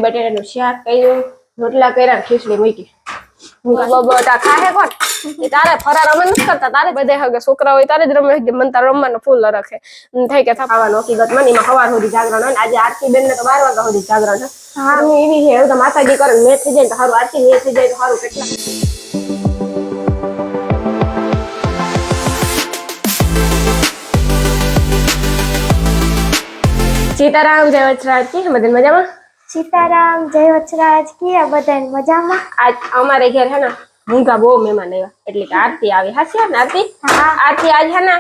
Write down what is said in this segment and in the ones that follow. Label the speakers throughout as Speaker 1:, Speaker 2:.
Speaker 1: બટેટાનું શાક કર્યું, રોટલા કર્યા, ખીચડી મૂકી. બટા ખાહે કોણ? તારે ફરાર અમે નથી કરતા, તારે બધે હગે છોકરા હોય તારે જ રમે. મન તાર રમવાનો ફૂલ રાખે થાય કે ખાવાનો હકીકત મને સવાર સુધી જાગરણ હોય. આજે આરતી બેન ને તો 12 વાગ્યા સુધી જાગરણ છે. એવી છે એવું તો માતાજી કરે મેં થઈ જાય તો સારું, આરતી મેં થઈ જાય તો સારું. કેટલા સીતારામ જય વચરાજ કી બધા મજામાં?
Speaker 2: સીતારામ જય વચરાજ કી બધા મજામાં?
Speaker 1: આજ અમારે ઘેર હે ને મૂંગા બહુ મહેમાન આવ્યા એટલે કે આરતી આવી. હાચી વાત ને આરતી? આરતી આજ હે ને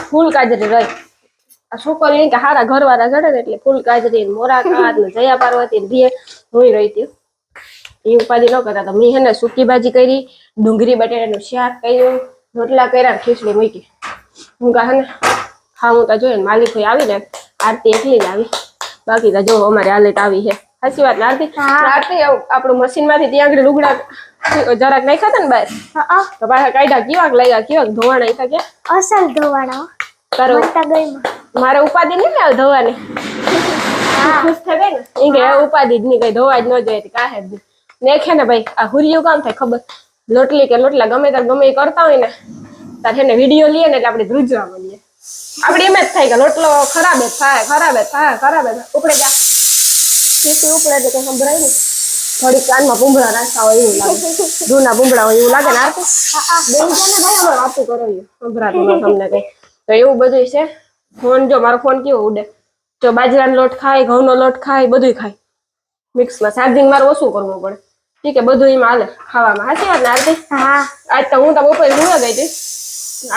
Speaker 1: ફૂલ કાજરી રહી. આ છોકરી કે હારા ઘરવાળા જડે ને એટલે ફૂલ કાજરી મોરાકાત ને જયા પાર્વતી ને ધીએ હું રહી હતી. એ ઉપાધિ ન કરતા તો મેં હે ને સૂકી ભાજી કરી, ડુંગળી બટેટાનું શાક કર્યું, રોટલા કર્યા, ખીચડી મૂકી. હું કહે ને ખાવું તો જોઈએ ને માલિક ભાઈ આવી ને આરતી એકલી જ આવી. બાકી તો જો અમારે હાલત આવી છે. સાચી વાત ને આરતી? આરતી આપણું મશીન માંથી ત્યાં આગળ લુગડા જરાક નાખ્યા હતા ને બહાર તો પાછા કાઢ્યા. કેવાક લાગ્યા, કેવાક ધોવાણા હતા કે
Speaker 2: અસલ ધોવાણા
Speaker 1: કરો મારે ઉપાધિ નહીં ને ધોવાની. ખુશ થઈ ગઈ ને એ કે ઉપાધિ જ નહીં, કઈ ધોવા જ ન જાય કાહે જ નેખે ને ભાઈ. આ હુરિયું કામ થાય ખબર? લોટલી કે લોટલા ગમે ત્યારે ગમે એ કરતા હોય ને તાર ને વિડીયો લઈએ ને એટલે આપણે ધ્રુજવા મળીએ. આપણે એમ જ થાય કે લોટલો ખરાબ જ થાય, ખરાબ જ થાય, ખરાબ જ ઉપડે જા ખીસી ઉપડે તો કઈ સંભળાય નહીં. થોડીક કાનમાં ભૂંગળા રાખતા હોય એવું લાગે, જૂના ભૂંગળા હોય એવું લાગે ને આરતી. બેન છે ને ભાઈ અમે વાતું કરો સંભળાતું તમને કઈ તો એવું બધું છે. ફોન જો મારો ફોન કેવો ઉડે, જો બાજરાનો લોટ ખાય, ઘઉંનો લોટ ખાય, બધું ખાય મિક્સમાં. ચાર્જિંગ મારે ઓછું કરવું પડે. ઠીક છે બધું એમાં હાલે ખાવામાં. સાચી વાત ને આરતી? આજ તો હું તો બપોરે ભૂંગળા ગઈ હતી.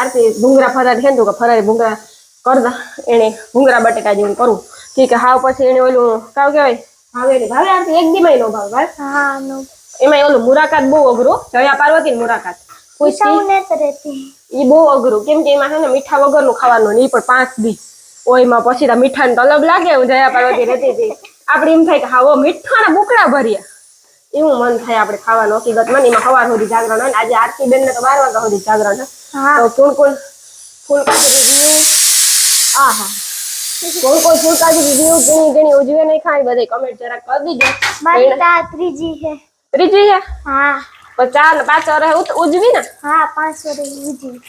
Speaker 1: આરતી ભૂંગળા ફરારી છે ને કે ફરારી ભૂંગળા કરતા એને ભૂંગળા બટેટા જેવું કરું. ઠીક છે હાવ પછી એને ઓલું કાવ કહેવાય ભાવે નહીં. ભાવે આરતી એક દી માં નો ભાવ ભાઈ. એમાં ઓલું મુરાકાત બહુ અઘરું. જયા પાર્વતી ને મુરાકાત એ બહુ અઘરું. કેમ કે એમાં છે ને મીઠા વગરનું ખાવાનું નહીં પણ 5 દી ઓયમાં પછી મીઠાને તલબ લાગે. હું જયા પાર્વતી રહેતી હતી આપણે એમ થાય કે હા મીઠાના બુકડા ભર્યા એવું મન થાય આપણે ખાવાનું. હકીકત મને એમાં સવાર સુધી જાગરણ હોય. આજે આરતી બેન ને તો 12 વાગ્યા સુધી જાગરણ છે. તો કોણ ફૂલ કાજરી દીધું કોઈ ફૂલ કાજરી દીધું ઘણી ઘણી ઉજવે નહીં ખાય બધે કમેન્ટ જરાક કરી દીજો.
Speaker 2: મારી તા ત્રીજી છે.
Speaker 1: ત્રીજી છે?
Speaker 2: હા.
Speaker 1: પણ 4 ને 5 વર્ષ ઉજવી ને?
Speaker 2: હા 5 વર્ષ ઉજવી.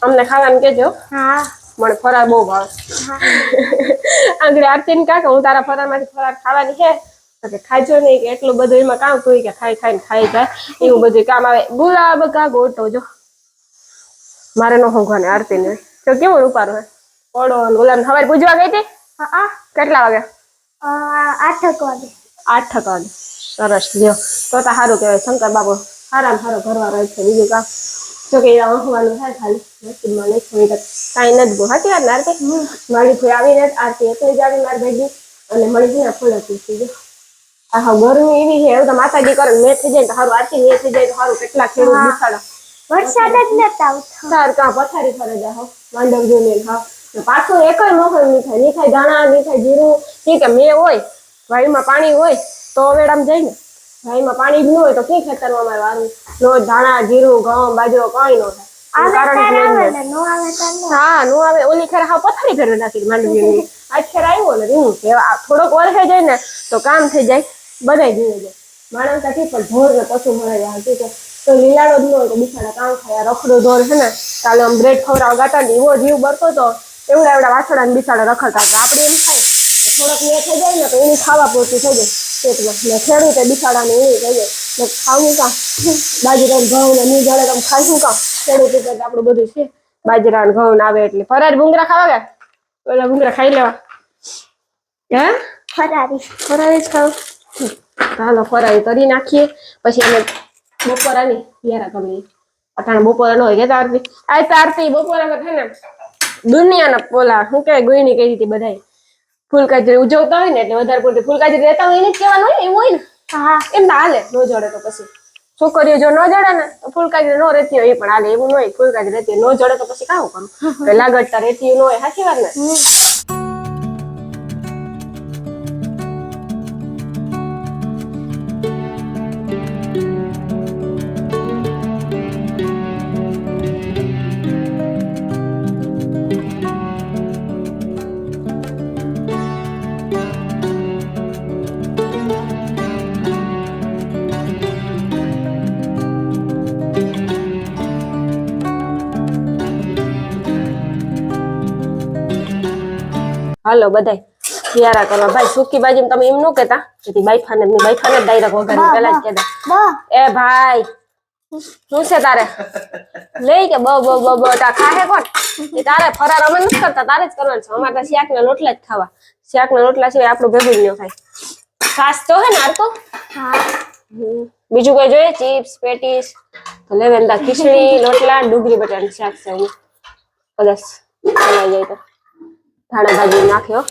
Speaker 1: અમને ખાવાનું કેજો.
Speaker 2: હા
Speaker 1: મને ફરાર બહુ ભાવે. આગળ આરતી ને કાકા હું તારા ફરાર માંથી ફરાર ખાવાની છે કે ખાજો નહીં કે એટલું બધું એમાં કામ કોઈ કે ખાઈ ખાઈને ખાઈ જાય એવું બધું કામ આવે. ગુલાબ કા ગોટો જો મારે નો હોંઘાને આરતી ને તો કેવું રૂપારું હે ઓડો ગુલાબ. સવારે પૂજવા ગઈ હતી? કેટલા વાગે?
Speaker 2: 8 વાગે.
Speaker 1: 8 વાગે. સરસ લ્યો તો સારું કહેવાય. શંકર બાબુ સારામાં સારો ઘરવાળો છે. બીજું કામ જો કે અહવાનું થાય ખાલી નસીબમાં નહીં તો કાંઈ નથી ગયું. સાચી વાત ને આરતી? મારી કોઈ આવીને આરતી એકલી જ આવી મારી ભેગી અને મળી ગઈ ને ફૂલ હતી જો. હા ગરમી એવી છે એવું તો માતાજી કરે મેં થઈ જાય તો સારું, આરતી મેં થઈ જાય તો સારું. કેટલા ખેડૂત બિસાડા
Speaker 2: વરસાદ જ નતા આવતો.
Speaker 1: સાર કાં પથારી ફરે જાય માંડવ જોઈને ખાવ પાછું એકય મોકલ નહીં થાય. નહીં થાય દાણા, નહીં થાય જીરું. ઠીક છે મેં હોય વાયુમાં પાણી હોય તો અવેડામાં જાય ને. વાયુમાં પાણી જ ન હોય તો કઈ ખેતરમાં અમારે વારું નો ધાણા, જીરું, ઘઉં, બાજરો કઈ ન થાય. હા નો આવે. ઓલી ખેર હા પથારી ફેરવી નાખી માંડવી. આ ખેર આવ્યો ને હું થોડોક વરસે જાય ને તો કામ થઈ જાય બધા જીવે જાય. માણસ નથી પણ ઢોર ને પશુ મળે જાય તો લીલાડો જ ન હોય તો બિચારા કામ ખાય. રખડો ઢોર છે ને કાલે આમ બ્રેડ ખવડાવ ગાતા ને એવો જીવ બરતો તો એવડા એવડા વાછડા ને બિચારા રખડતા હતા. આપણે એમ થાય થોડોક મેં થઈ જાય ને તો એની ખાવા પૂરતી થઈ જાય પેટમાં. ને ખેડૂતે બિચારા ને એની થઈ જાય ખાવું કામ બાજરા ઘઉં ને ની જડે તમે ખાઈશું કામ. ખેડૂત એટલે આપણું બધું છે બાજરા ને ઘઉં આવે એટલે ફરાર ભૂંગળા ખાવા ગયા. ઓલા ભૂંગળા ખાઈ લેવા. હે ફરારી જ ખાવ. હાલો ફરારી કરી નાખીએ પછી અમે બપોરાની યારા કરીએ. અટાણે બપોરા ન હોય કે આરતી આ આરતી બપોરા છે ને દુનિયાના પોલા શું કહેવાય ગોઈની કહી હતી બધાય ફૂલ કાજરી ઉજવતા હોય ને એટલે વધારે પૂરતી ફૂલ કાજરી રહેતા હોય એને જ કહેવાનું હોય એવું હોય ને. એમ ના હાલે ન જડે તો પછી છોકરીઓ જો ન જડે ને તો ફૂલ કાજરી ન રહેતી હોય એ પણ હાલે એવું ન હોય. ફૂલ કાજરી રહેતી ન જડે તો પછી કાવું કરું લાગડતા રહેતી ન હોય. સાચી વાત ને? હાલો બધાય વ્યારા કરવા ભાઈ સુકી બાજુ તમે એમ ન કહેતા કે બાઈફાને ડાયરેક્ટ વગાડી પેલા જ કહેતા
Speaker 2: બા
Speaker 1: એ ભાઈ શું છે તારે લઈ કે બ તા ખાહે કોણ એ તારે ફરાર અમે નથી કરતા તારે જ કરવાનું છે અમારે તો શાક ના રોટલા જ ખાવા શાક ના રોટલા સિવાય આપણું ભેગું જ ન ખાય ખાસ તો હે ને આર તો
Speaker 2: હા
Speaker 1: બીજું કોઈ જોઈએ ચિપ્સ પેટીસ તો લેવેન્દા ખીચડી રોટલા ડુંગળી બટાટાનું શાક છે એવું કદાચ બનાવી જાય તો ધાણા ભાજી નાખ્યો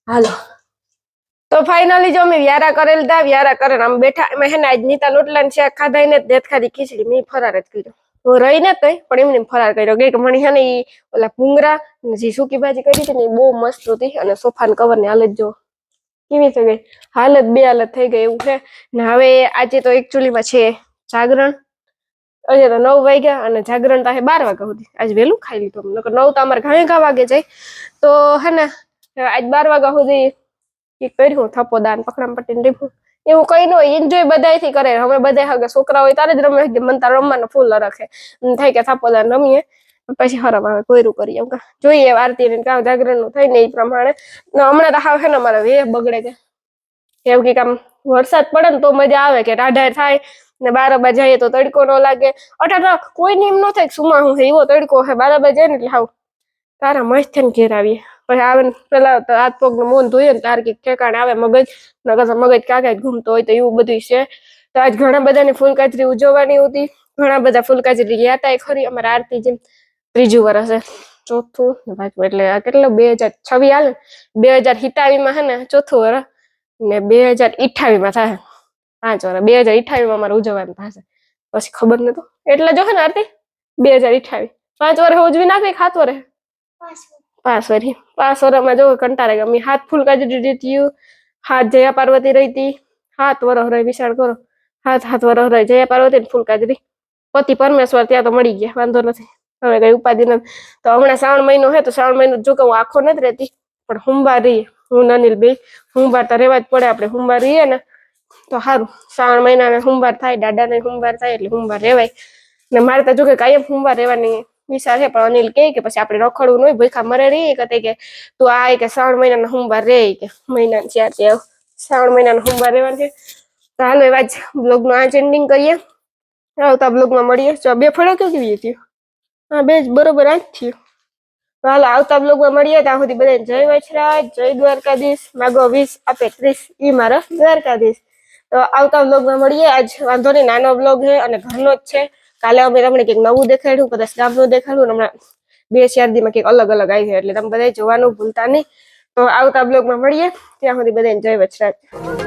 Speaker 1: હાલો તો ફાઇનલી જો મેં વ્યારા કરેલ તા વ્યારા કરે આમ બેઠા એમાં હે ને આજ નીતા લોટલા શાક ખાધા ને દેત ખાધી ખીચડી મેં ફરાર જ કર્યો હું રહી ને તઈ પણ એમને ફરાર કર્યો કે મને હે ને ઈ ઓલા ભૂંગરા જે સૂકી ભાજી કરી હતી ને બહુ મસ્ત હતી અને સોફાન કવર ની હાલત જો કેવી થઈ ગઈ હાલત બે હાલત થઈ ગઈ એવું છે ને હવે આજે તો એકચ્યુઅલી માં છે જાગરણ આજે તો 9 વાગ્યા અને જાગરણ તો 12 વાગ્યા સુધી આજે વહેલું ખાઈ લીધું નકર 9 તો અમારે ઘણા વાગે જાય તો હે ને આજ 12 વાગ્યા સુધી કર્યું થપ્પો દાન પકડામ પટ્ટી રીફું એવું કઈ ન હોય એન્જોય બધાયથી કરે હવે બધા હગે છોકરા હોય તારે જ રમે મન તાર રમવાનો ફૂલ રાખે થાય કે થપ્પો દાન રમીએ પછી હરમ આવે કોયરું કરીએ એમ જોઈએ આરતી ને કામ જાગરણ નું થાય ને એ પ્રમાણે હમણાં તો હાવ છે ને અમારા વેહ બગડે કે એવું કે આમ વરસાદ પડે ને તો મજા આવે કે ટાઢાર થાય ને બારોબાર જઈએ તો તડકો ન લાગે અઠા કોઈ ને એમ ન થાય સુમા હું એવો તડકો હે બારોબાર જાય ને એટલે હાવ તારા મસ્ત થઈને ઘેર આવીએ પછી આવે ને પેલા તો હાથ પગ નું મોન ધોઈએ ને તાર કે ઠેકાણે આવે મગજ નકર મગજ કાકા ઘૂમતો હોય તો એવું બધું છે તો આજ ઘણા બધાની ફૂલકાજરી ઉજવવાની હતી ઘણા બધા ફૂલકાજરી ગયા હતા ખરી અમારા આરતી જેમ 3જું વર્ષ છે ચોથું ને પાંચમું એટલે કેટલો 2026 હાલે 2027 માં હે ને ચોથું વર્ષ ને 2028 માં થાય 5 વર્ષ 2028 માં અમારે ઉજવવાનું થશે પછી ખબર નતો એટલે જો હે ને આરતી 2028 5 વર્ષ ઉજવી નાખી 7 વર્ષ 5 વર્ષમાં જો કંટાળે ગમી હાથ ફૂલકાજરી રીત્યું હાથ જયા પાર્વતી રહી હતી 7 વર્ષ રહી વિચાર કરો 7 વર્ષ રહી જયા પાર્વતી ને ફૂલકાજરી પતિ પરમેશ્વર ત્યાં તો મળી ગયા વાંધો નથી હવે કઈ ઉપાધિ નથી તો હમણાં શ્રાવણ મહિનો હે તો શ્રાવણ મહિનો જો કે હું આખો નથી રહેતી પણ હુંબાર રહીએ હું અનિલ બે હુંબાર તો રહેવા જ પડે આપણે હુંબાર રહીએ ને તો સારું શ્રાવણ મહિના હુંબાર થાય દાદા ને હુંબાર થાય એટલે હુંબાર રહેવાય ને મારે તો જો કે કાયમ હુંબાર રહેવાની વિચાર છે પણ અનિલ કે પછી આપણે રખડવું નહીં ભૂખા મરે રહી કે તું આ કે શ્રાવણ મહિનાના હુંબાર રે કે મહિના 4 શ્રાવણ મહિનાના હુંબાર રહેવાનું છે તો હાલો એવા જ બ્લોગ નું આજ એન્ડિંગ કરીએ આવતા બ્લોગ માં મળીએ જો 2 ફળો કેવી હતી હા 2 જ બરોબર આજ થયું તો હાલો આવતા બ્લોગ માં મળીએ ત્યાં સુધી બધાને જય વચરાજ જય દ્વારકાધીશ માગો 20 આપે 30 ઈ મારો દ્વારકાધીશ તો આવતા બ્લોગ માં મળીએ આજ વાંધો નહીં નાનો બ્લોગ છે અને ઘરનો જ છે કાલે અમે તમને કંઈક નવું દેખાડ્યું કદાચ ગામનું દેખાડ્યું હમણાં 2-4 દીમાં કંઈક અલગ અલગ આવી છે એટલે તમે બધા જોવાનું ભૂલતા નહીં તો આવતા બ્લોગ માં મળીએ ત્યાં સુધી બધાને જય વચરાજ